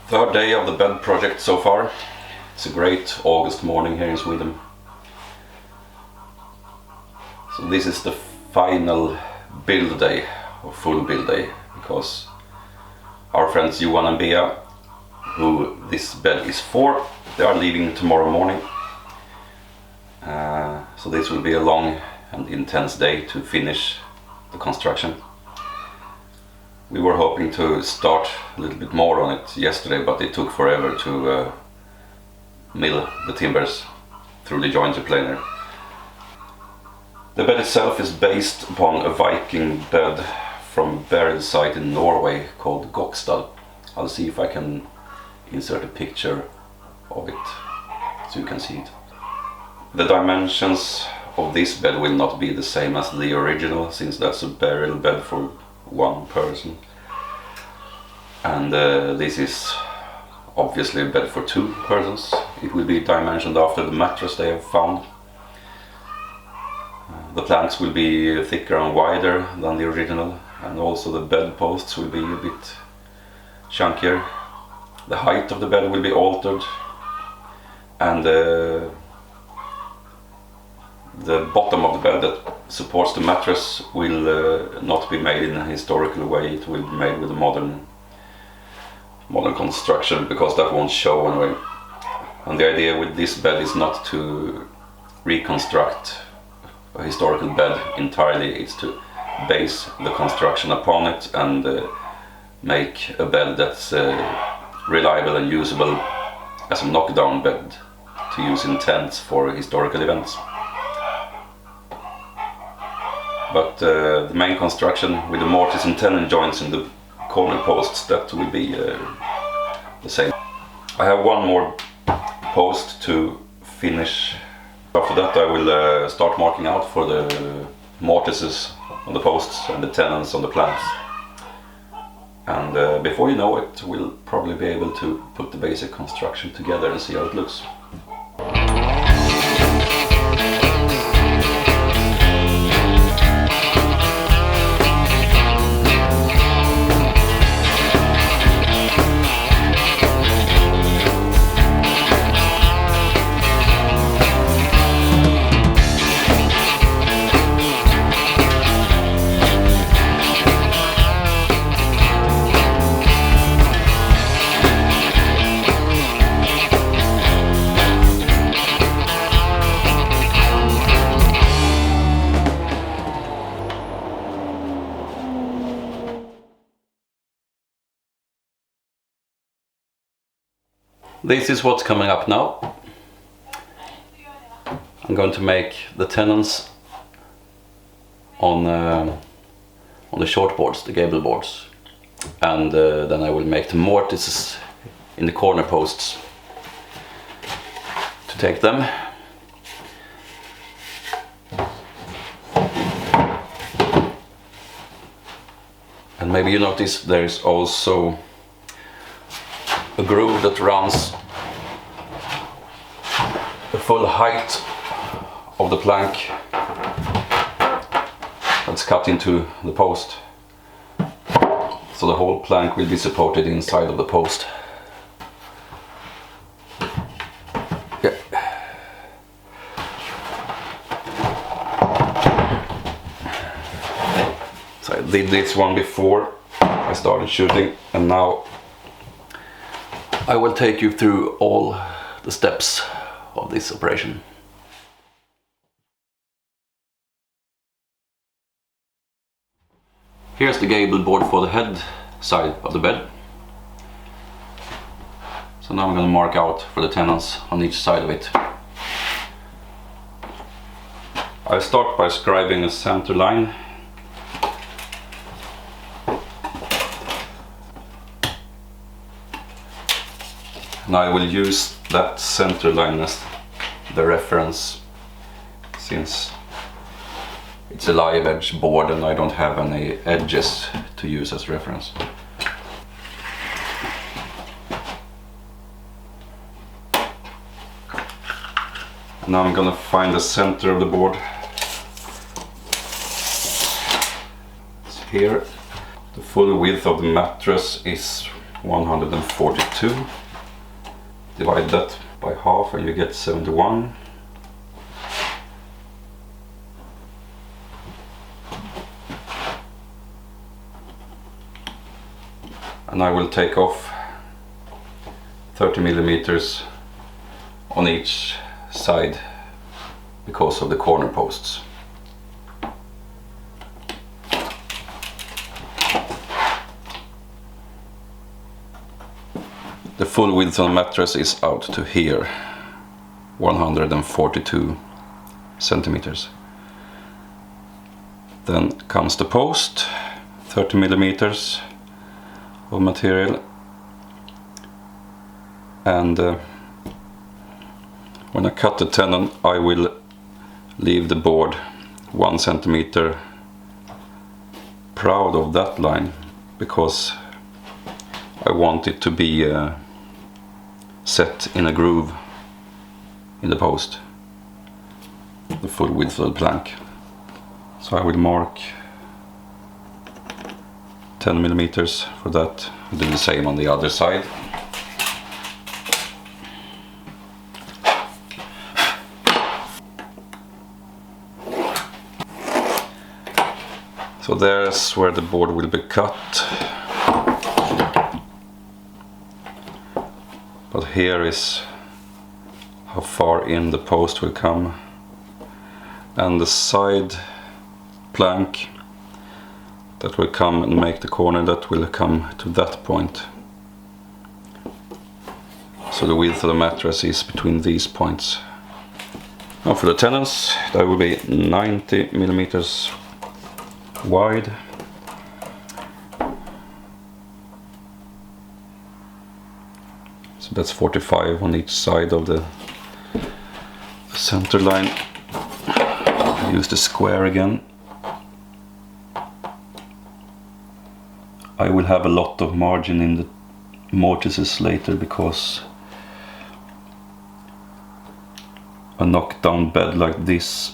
Third day of the bed project so far. It's a great August morning here in Sweden. So this is the final build day, or full build day, because our friends Johan and Bea, who this bed is for, they are leaving tomorrow morning. So this will be a long and intense day to finish the construction. We were hoping to start a little bit more on it yesterday, but it took forever to mill the timbers through the joinery planer. The bed itself is based upon a Viking bed from a burial site in Norway called Gokstad. I'll see if I can insert a picture of it so you can see it. The dimensions of this bed will not be the same as the original, since that's a burial bed for one person. And this is obviously a bed for two persons. It will be dimensioned after the mattress they have found. The planks will be thicker and wider than the original, and also the bed posts will be a bit chunkier. The height of the bed will be altered, and the bottom of the bed that supports the mattress will not be made in a historical way. It will be made with a modern construction, because that won't show anyway. And the idea with this bed is not to reconstruct a historical bed entirely, it's to base the construction upon it and make a bed that's reliable and usable as a knockdown bed to use in tents for historical events. But the main construction with the mortise and tenon joints in the corner posts, that will be the same. I have one more post to finish. After that I will start marking out for the mortises on the posts and the tenons on the planks. And before you know it, we'll probably be able to put the basic construction together and see how it looks. This is what's coming up now. I'm going to make the tenons on the short boards, the gable boards, and then I will make the mortises in the corner posts to take them. And maybe you notice there is also a groove that runs the full height of the plank that's cut into the post. So the whole plank will be supported inside of the post. Yeah. So I did this one before I started shooting, and now I will take you through all the steps of this operation. Here's the gable board for the head side of the bed. So now I'm going to mark out for the tenons on each side of it. I start by scribing a center line. And I will use that center line as the reference, since it's a live edge board and I don't have any edges to use as reference. Now I'm gonna find the center of the board. It's here. The full width of the mattress is 142. Divide that by half and you get 71. And I will take off 30 millimeters on each side because of the corner posts. The full width on the mattress is out to here, 142 centimeters. Then comes the post, 30 millimeters of material, and when I cut the tenon I will leave the board 1 centimeter proud of that line, because I want it to be set in a groove in the post, the full width of the plank. So I will mark 10 millimeters for that. Do the same on the other side. So there's where the board will be cut. But here is how far in the post will come. And the side plank that will come and make the corner, that will come to that point. So the width of the mattress is between these points. Now for the tenons, that will be 90 millimeters wide. So that's 45 on each side of the center line. I'll use the square again. I will have a lot of margin in the mortises later, because a knockdown bed like this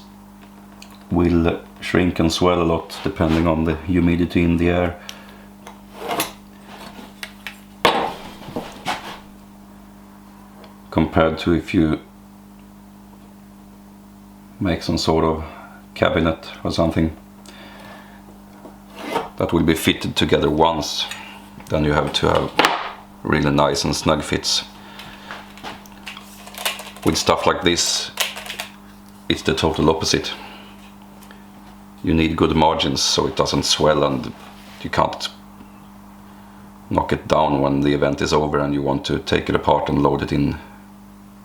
will shrink and swell a lot depending on the humidity in the air. Compared to if you make some sort of cabinet or something that will be fitted together once, then you have to have really nice and snug fits. With stuff like this, it's the total opposite. You need good margins so it doesn't swell and you can't knock it down when the event is over and you want to take it apart and load it in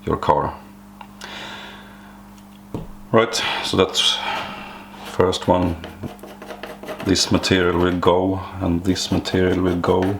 your car. Right, so that's first one. This material will go and this material will go.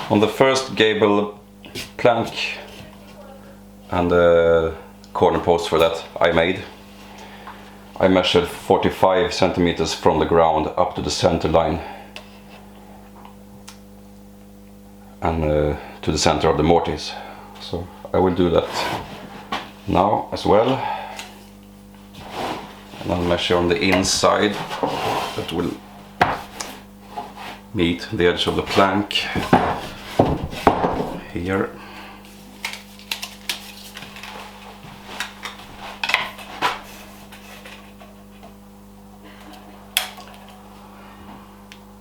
On the first gable plank and the corner post for that I measured 45 centimeters from the ground up to the center line and to the center of the mortise. So I will do that now as well. And I'll measure on the inside that will meet the edge of the plank here.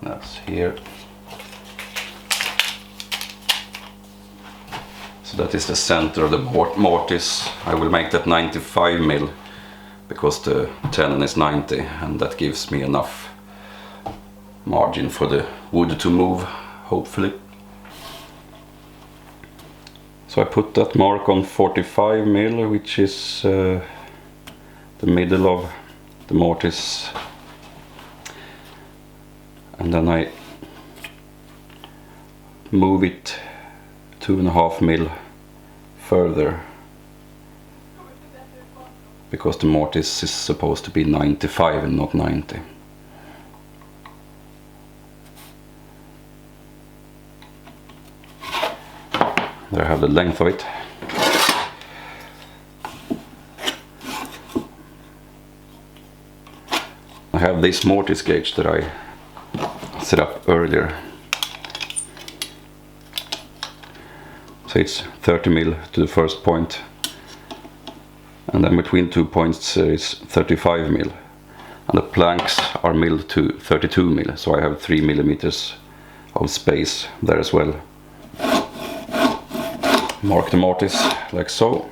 That's here. So that is the center of the mortise. I will make that 95 mil because the tenon is 90, and that gives me enough margin for the wood to move, hopefully. So I put that mark on 45 mil, which is the middle of the mortise. And then I move it 2.5 mil further because the mortise is supposed to be 95 and not 90. There I have the length of it. I have this mortise gauge that I set up earlier. So it's 30 mil to the first point, and then between 2 points is 35 mil, and the planks are milled to 32 mil, so I have 3 millimeters of space there as well. Mark the mortise like so.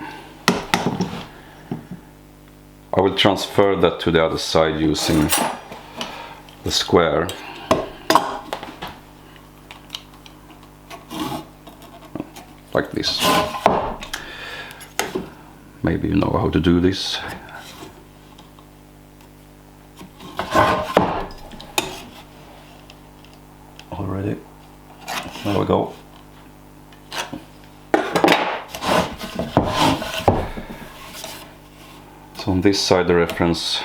I will transfer that to the other side using the square. Like this. Maybe you know how to do this. Already. There we go. So on this side the reference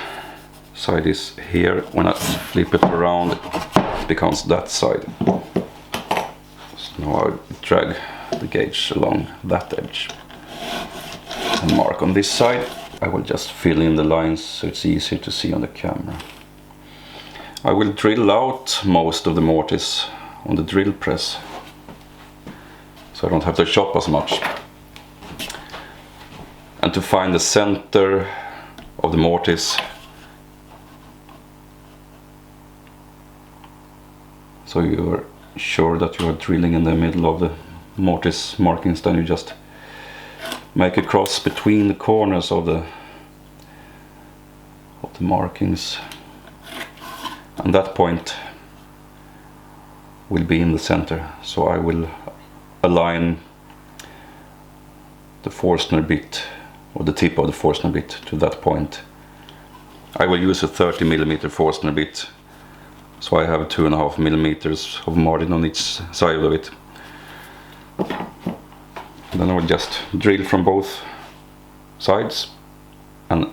side is here. When I flip it around it becomes that side. So now I drag the gauge along that edge and mark on this side. I will just fill in the lines so it's easier to see on the camera. I will drill out most of the mortise on the drill press so I don't have to chop as much. And to find the center of the mortise, so you are sure that you are drilling in the middle of the mortise markings, then you just make a cross between the corners of the markings, and that point will be in the center. So I will align the Forstner bit, or the tip of the Forstner bit, to that point. I will use a 30 millimeter Forstner bit, so I have 2.5 millimeters of margin on each side of it. Then I will just drill from both sides and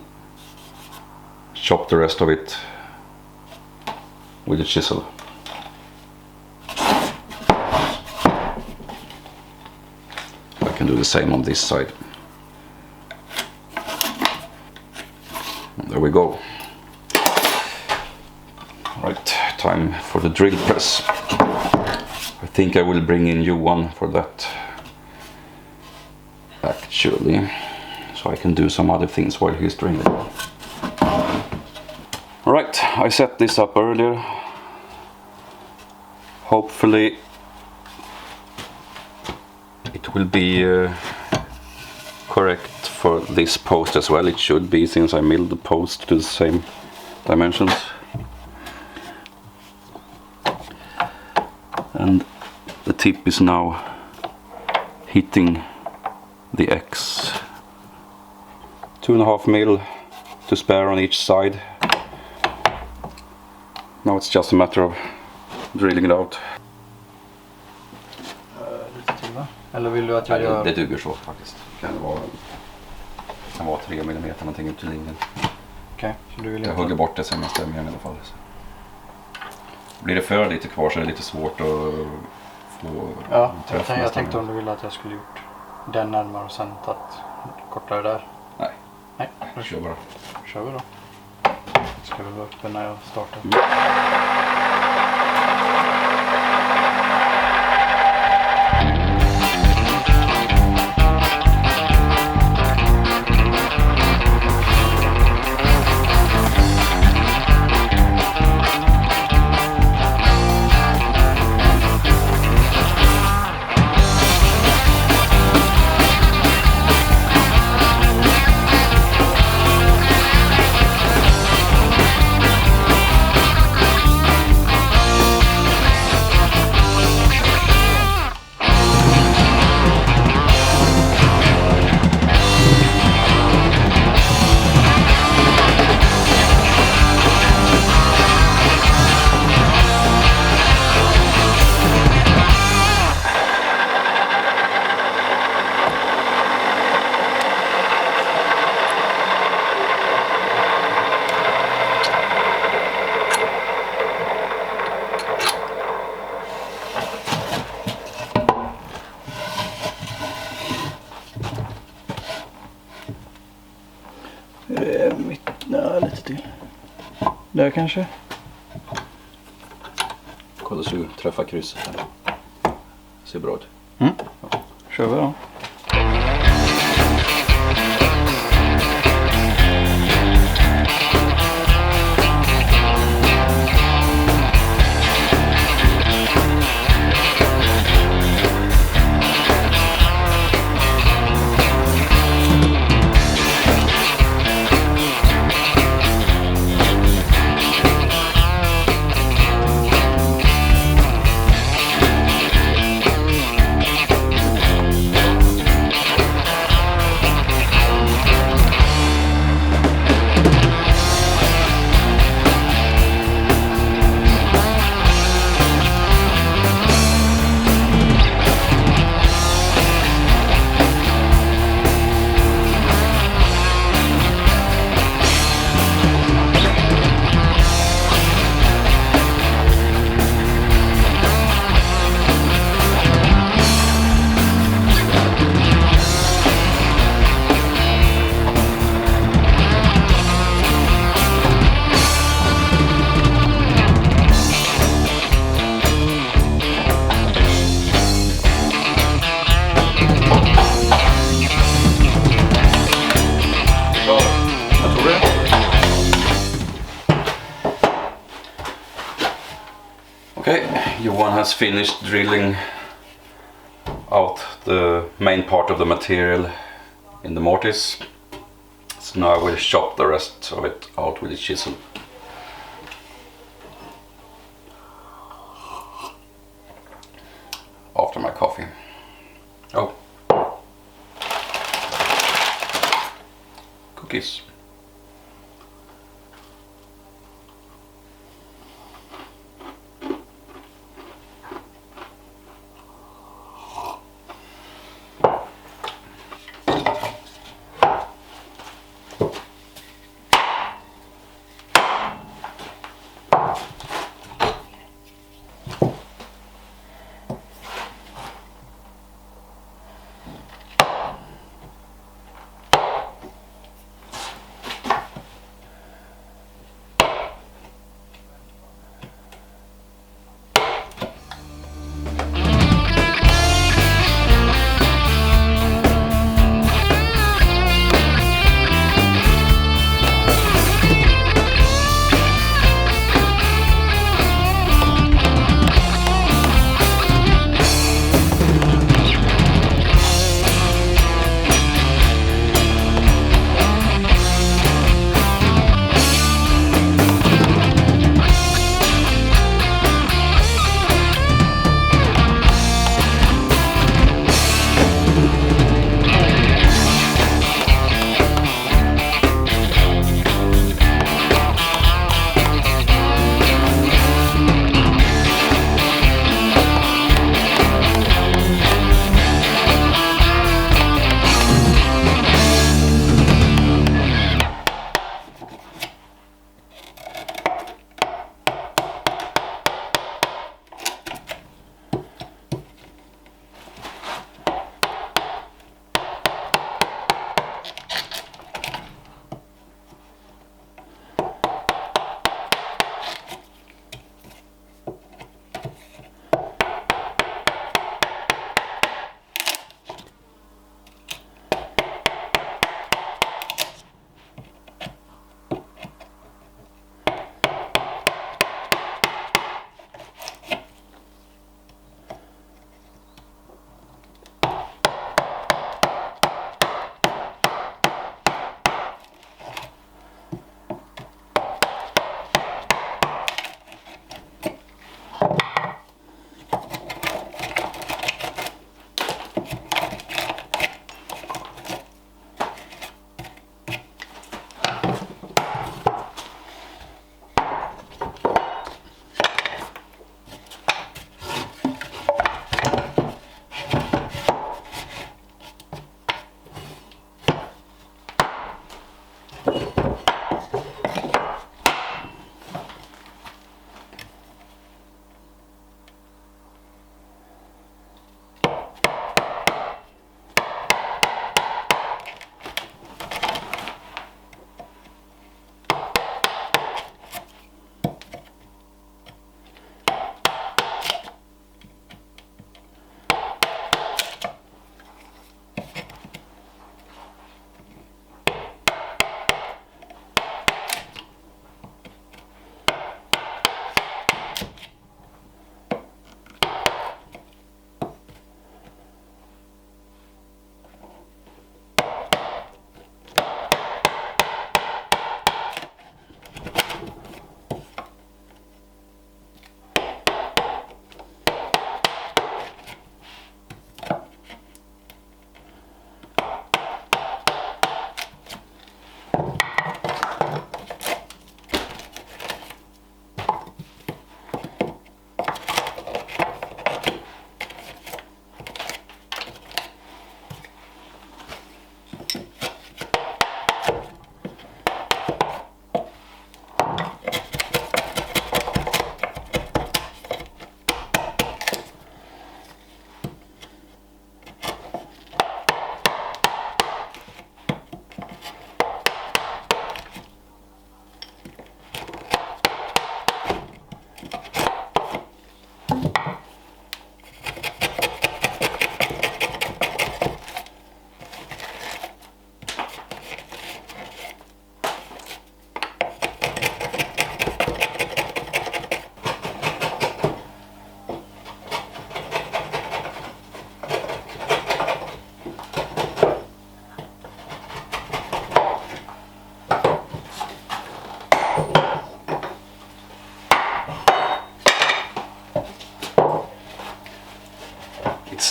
chop the rest of it with a chisel. I can do the same on this side. There we go. Right, time for the drill press. I think I will bring in U1 for that, actually, so I can do some other things while he's drilling. Right, I set this up earlier. Hopefully it will be correct for this post as well. It should be, since I milled the post to the same dimensions. And the tip is now hitting the X. 2.5 mil to spare on each side. Now it's just a matter of drilling it out. Eller vill du att jag gör... Det duger så faktiskt. Kan vara 3 mm någonting ut i linjen. Okej, så du vill Jag inte... hugger bort det sen jag stämmer igen i alla fall. Så. Blir det för lite kvar så är det lite svårt att få träff. Jag tänkte om du ville att jag skulle gjort den närmare och sen tagit kortare där. Nej. Nej, Kör bara. Kör vi då. Ska vi vara uppe när jag startar. Lite till. Där kanske. Kolla så du träffar krysset här. Ser bra ut. Kör vi då. Okay, Johan has finished drilling out the main part of the material in the mortise. So now I will chop the rest of it out with the chisel. After my coffee. Oh. Cookies.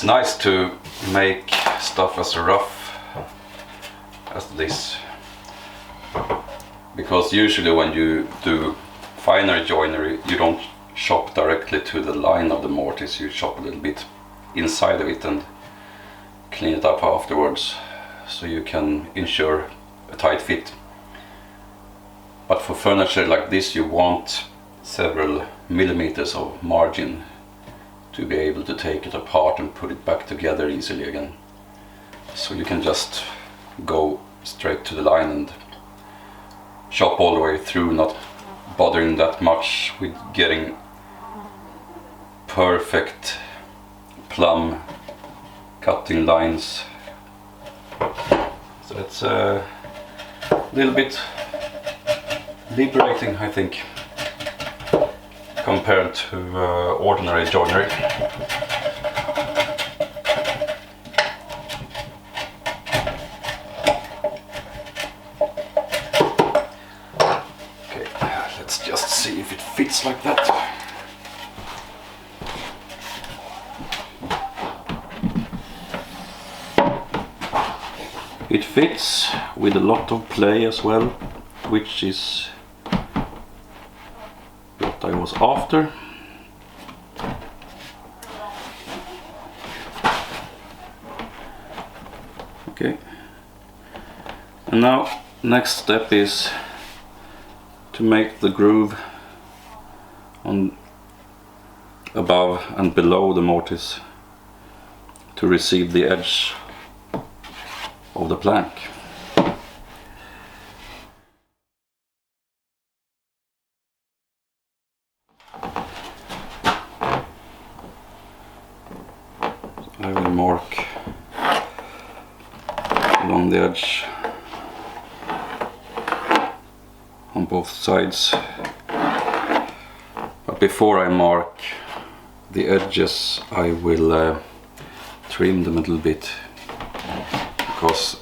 nice to make stuff as rough as this, because usually when you do finer joinery you don't chop directly to the line of the mortise, you chop a little bit inside of it and clean it up afterwards so you can ensure a tight fit. But for furniture like this you want several millimeters of margin to be able to take it apart and put it back together easily again. So you can just go straight to the line and chop all the way through, not bothering that much with getting perfect plumb cutting lines. So it's a little bit liberating, I think, compared to ordinary joinery. Okay, let's just see if it fits like that. It fits with a lot of play as well, which is what I was after. Okay, and now next step is to make the groove on above and below the mortise to receive the edge of the plank. I will mark along the edge on both sides, but before I mark the edges I will trim them a little bit, because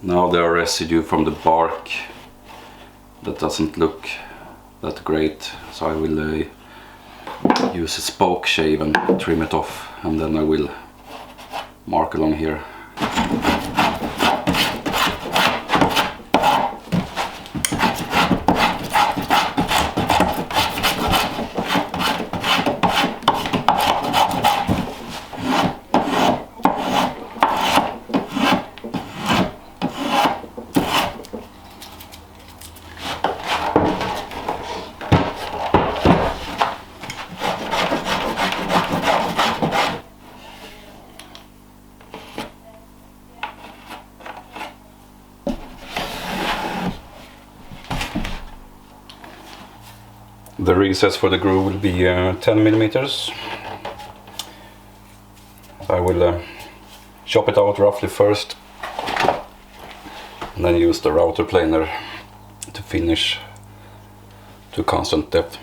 now there are residue from the bark that doesn't look that great, so I will use a spoke shave and trim it off, and then I will mark along here. The recess for the groove will be 10 millimeters. I will chop it out roughly first and then use the router planer to finish to constant depth.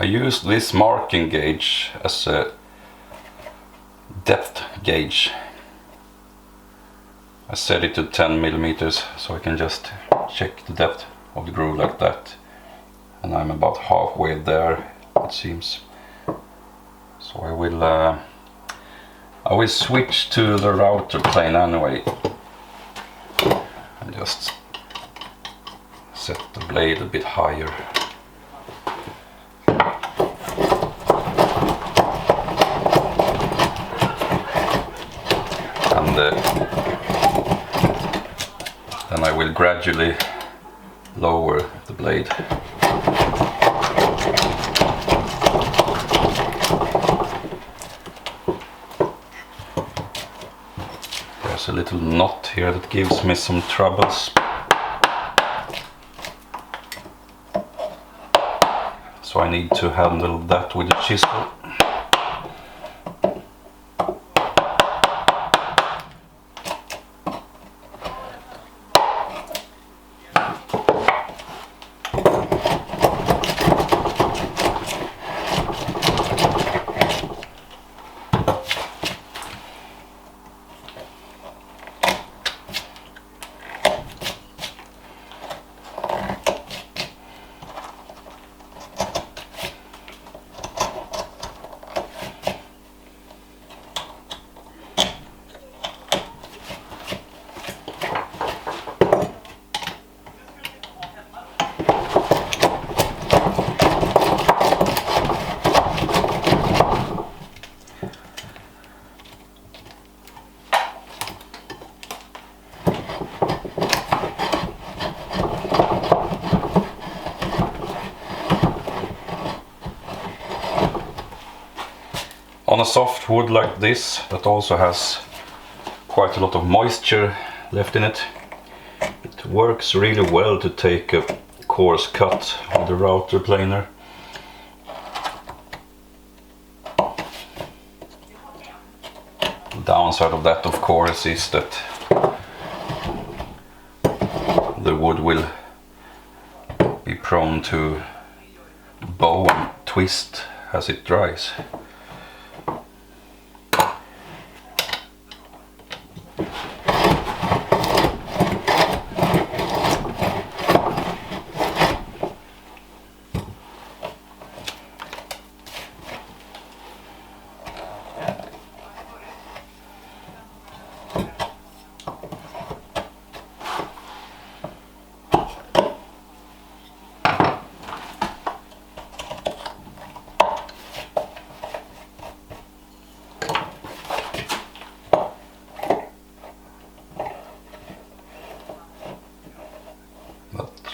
I use this marking gauge as a depth gauge. I set it to 10 millimeters so I can just check the depth of the groove like that, and I'm about halfway there, it seems. So I will switch to the router plane anyway and just set the blade a bit higher. And then I will gradually lower the blade. There's a little knot here that gives me some troubles. So I need to handle that with a chisel. On a soft wood like this, that also has quite a lot of moisture left in it, it works really well to take a coarse cut with the router planer. The downside of that, of course, is that the wood will be prone to bow and twist as it dries.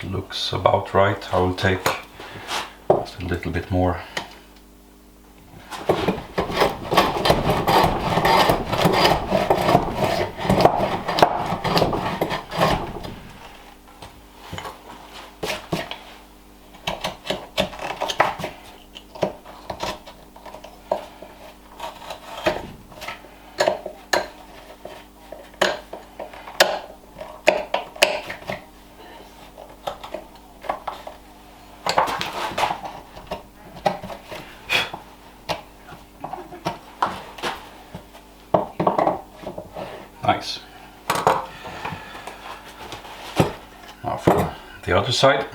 Looks about right. I will take just a little bit more. Nice. Now for the other side.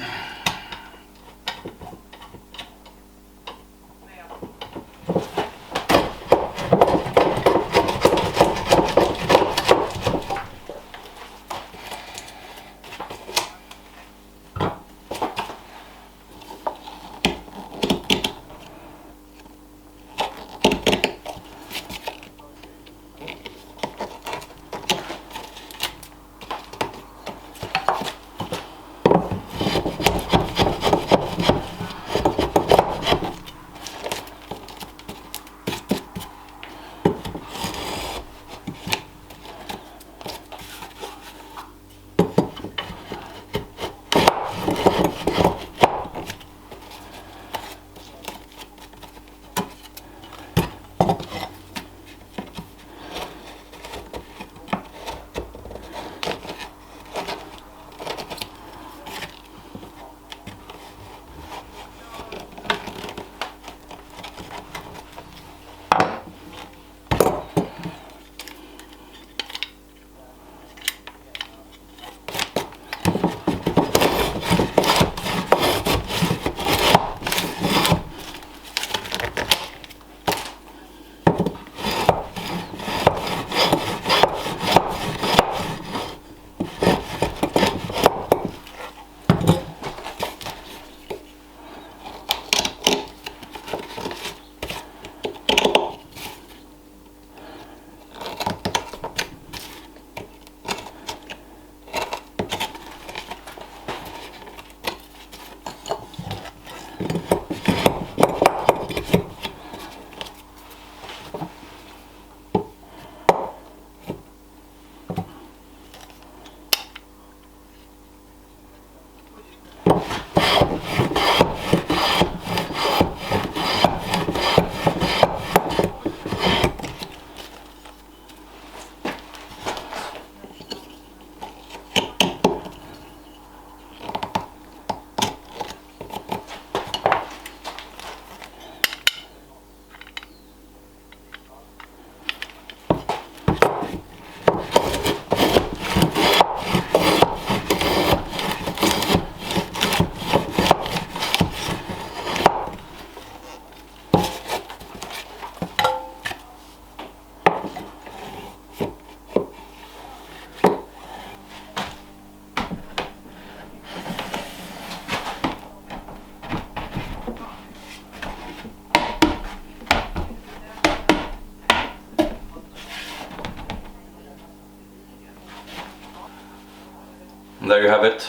there you have it.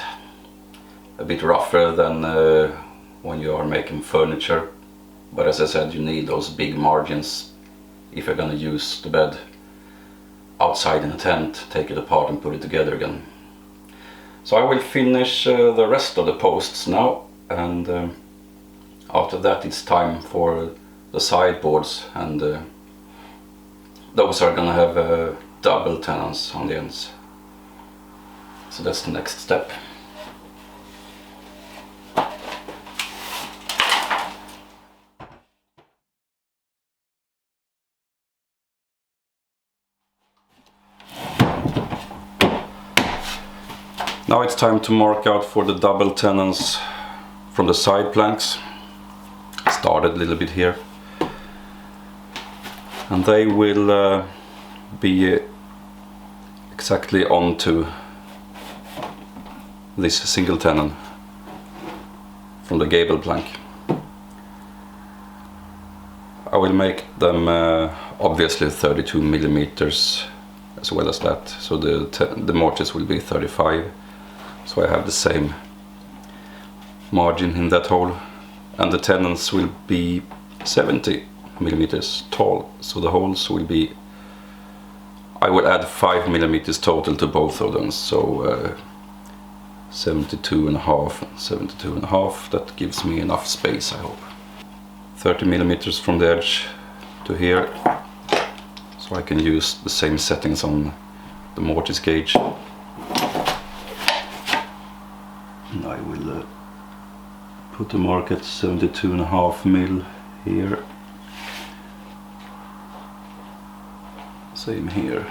A bit rougher than when you are making furniture, but as I said, you need those big margins if you're gonna use the bed outside in a tent, take it apart and put it together again. So I will finish the rest of the posts now, and after that it's time for the sideboards, and those are gonna have double tenons on the ends. So that's the next step. Now it's time to mark out for the double tenons from the side planks. I started a little bit here. And they will be exactly onto this single tenon from the gable plank. I will make them obviously 32 millimeters as well as that, so the mortise will be 35, so I have the same margin in that hole, and the tenons will be 70 millimeters tall, so the holes will be, I will add 5 millimeters total to both of them, so 72 and a half and 72 and a half. That gives me enough space, I hope. 30 millimeters from the edge to here, so I can use the same settings on the mortise gauge. And I will put the mark at 72 and a half mil here. Same here.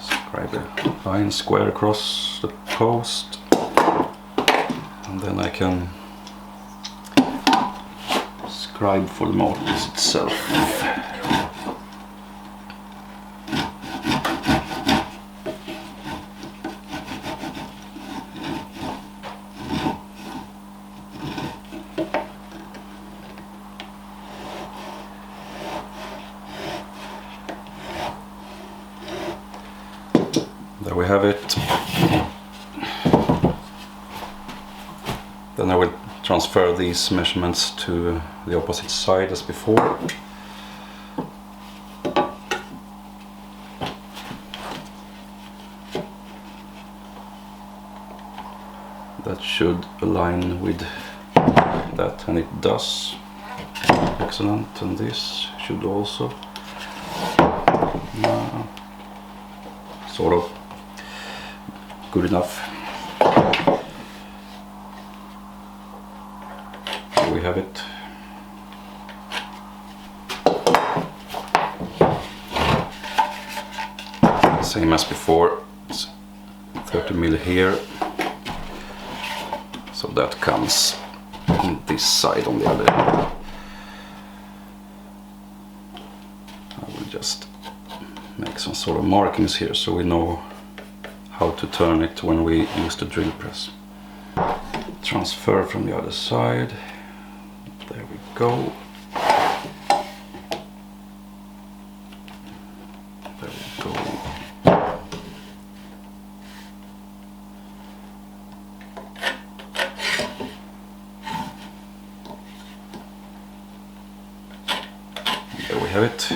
Scribe a line square across the post, and then I can scribe for the mortise itself. There we have it. Then I will transfer these measurements to the opposite side as before. That should align with that, and it does. Excellent, and this should also. Sort of good enough. Here we have it. Same as before, it's 30 mil here, so that comes on this side. On the other, I will just make some sort of markings here so we know how to turn it when we use the drill press. Transfer from the other side. There we go. There we go. There we have it.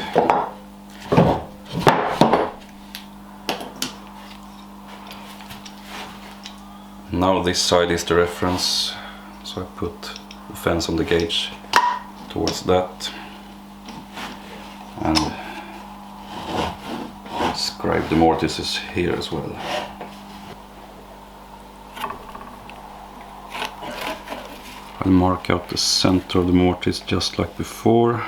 Now this side is the reference, so I put the fence on the gauge towards that and scribe the mortises here as well. I'll mark out the center of the mortise just like before.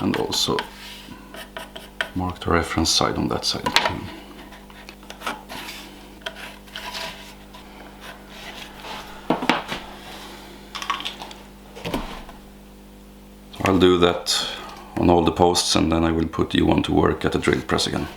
And also mark the reference side on that side too. So I'll do that on all the posts, and then I will put you on to work at the drill press again.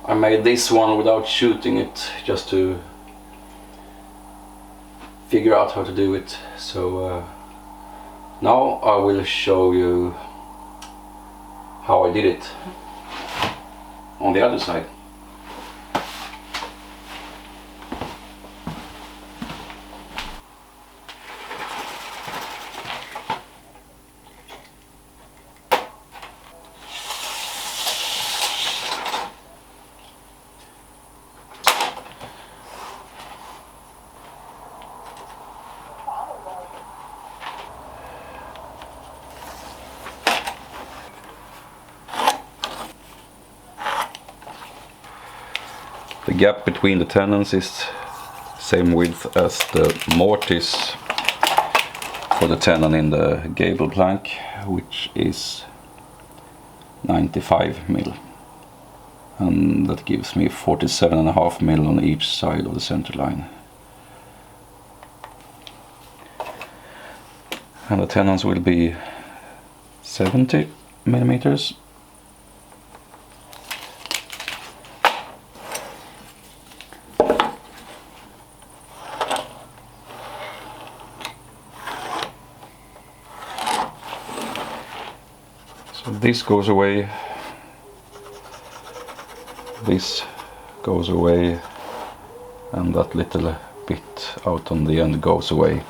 I made this one without shooting it, just to figure out how to do it. So now I will show you how I did it on the other side. The gap between the tenons is same width as the mortise for the tenon in the gable plank, which is 95 mil, and that gives me 47.5 mil on each side of the center line. And the tenons will be 70 millimeters. So this goes away, this goes away, and that little bit out on the end goes away.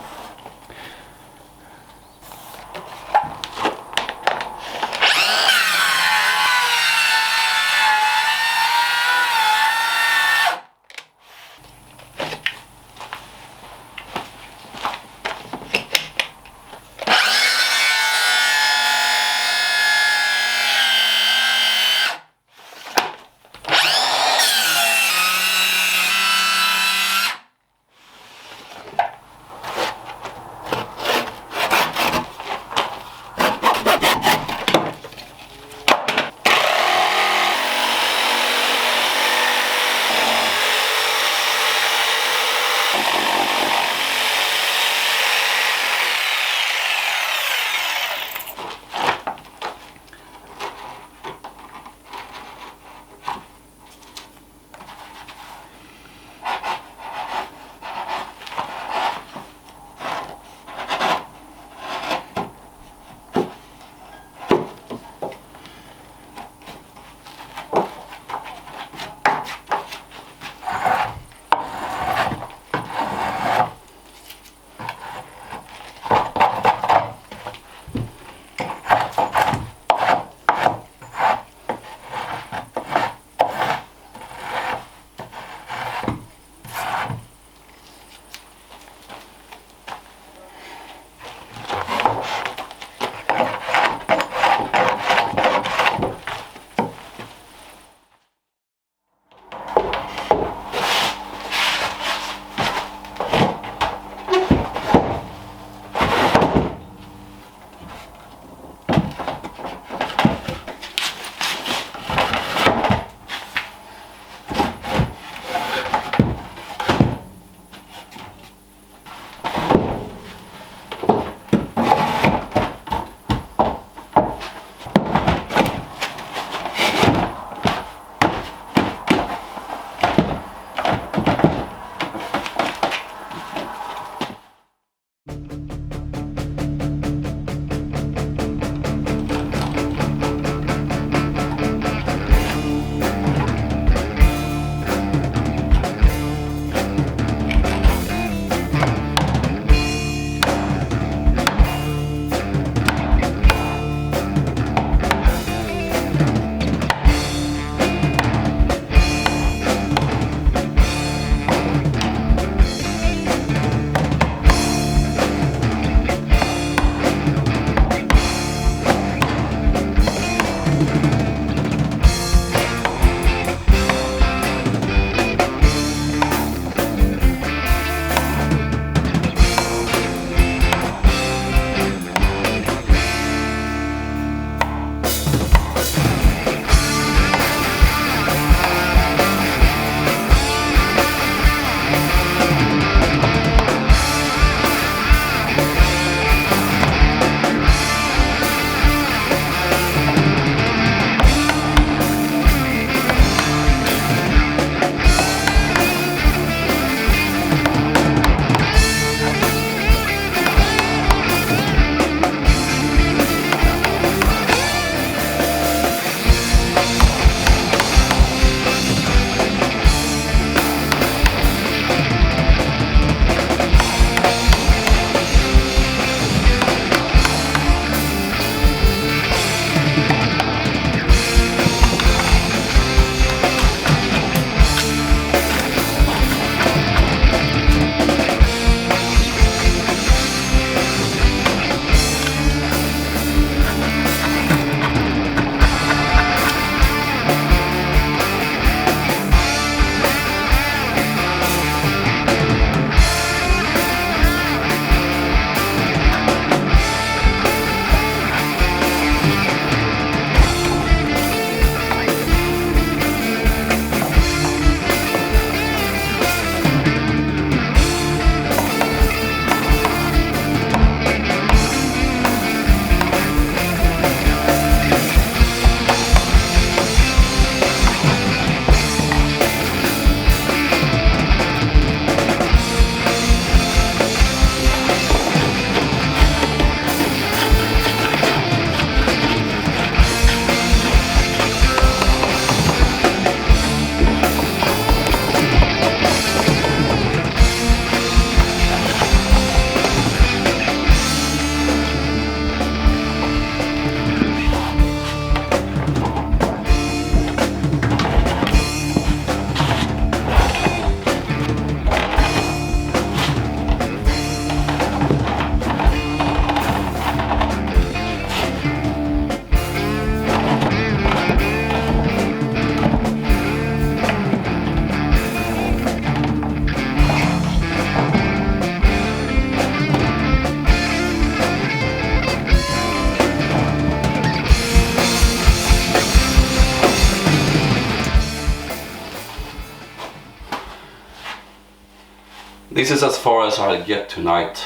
This is as far as I'll get tonight.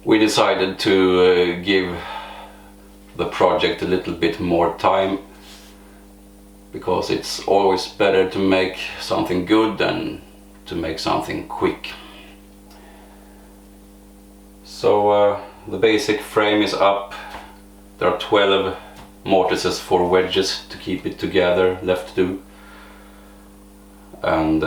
We decided to give the project a little bit more time, because it's always better to make something good than to make something quick. So the basic frame is up. There are 12 mortises for wedges to keep it together left to do, and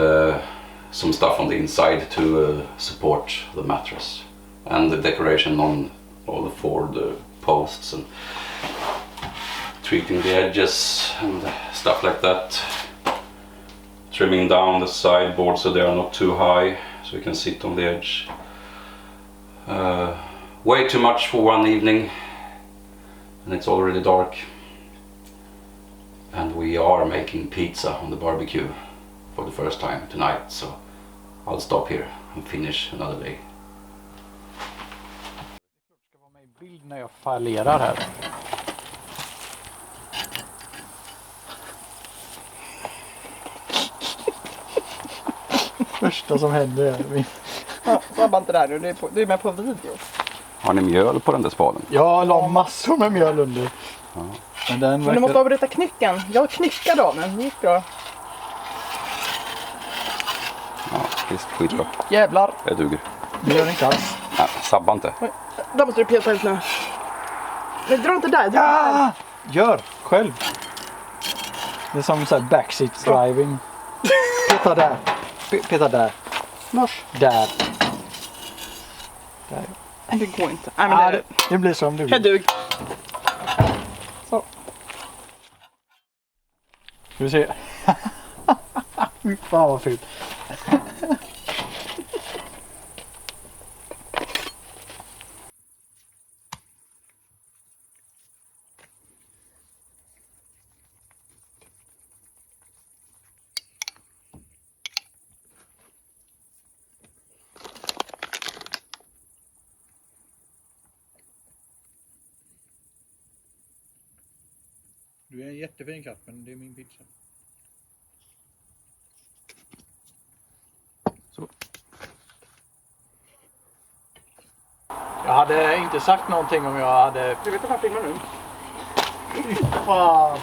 some stuff on the inside to support the mattress, and the decoration on all the 4 posts, and treating the edges and stuff like that. Trimming down the sideboard so they are not too high, so you can sit on the edge. Way too much for one evening, and it's already dark. And we are making pizza on the barbecue for the first time tonight, so I'll stop here and finish another day. Det ska vara med i bild när jag fallerar här. Första som händer är Ja, sabba inte där nu, du är med på video. Har ni mjöl på den där spaden? Jag la massor med mjöl under. Ja. Men den Men du måste avbryta knycken. Jag knyckade av den, det gick bra. Ja, visst, skitbra. Jävlar. Det duger. Det gör det inte alls. Nej, sabba inte. Oj, där måste du peta ut nu. Men dra inte där, dra Ah! Gör själv. Det är som så här backseat driving. Peta där. Peta där. Mars. Där. Där. Det går inte. Nej, men Det blir som du det vill. dug. Så. Ska vi se. Fan vad fint. Du är en jättefin katt, men det är min pizza. Så. Jag hade inte sagt någonting om jag hade... Du vet att han filmar nu. Fan!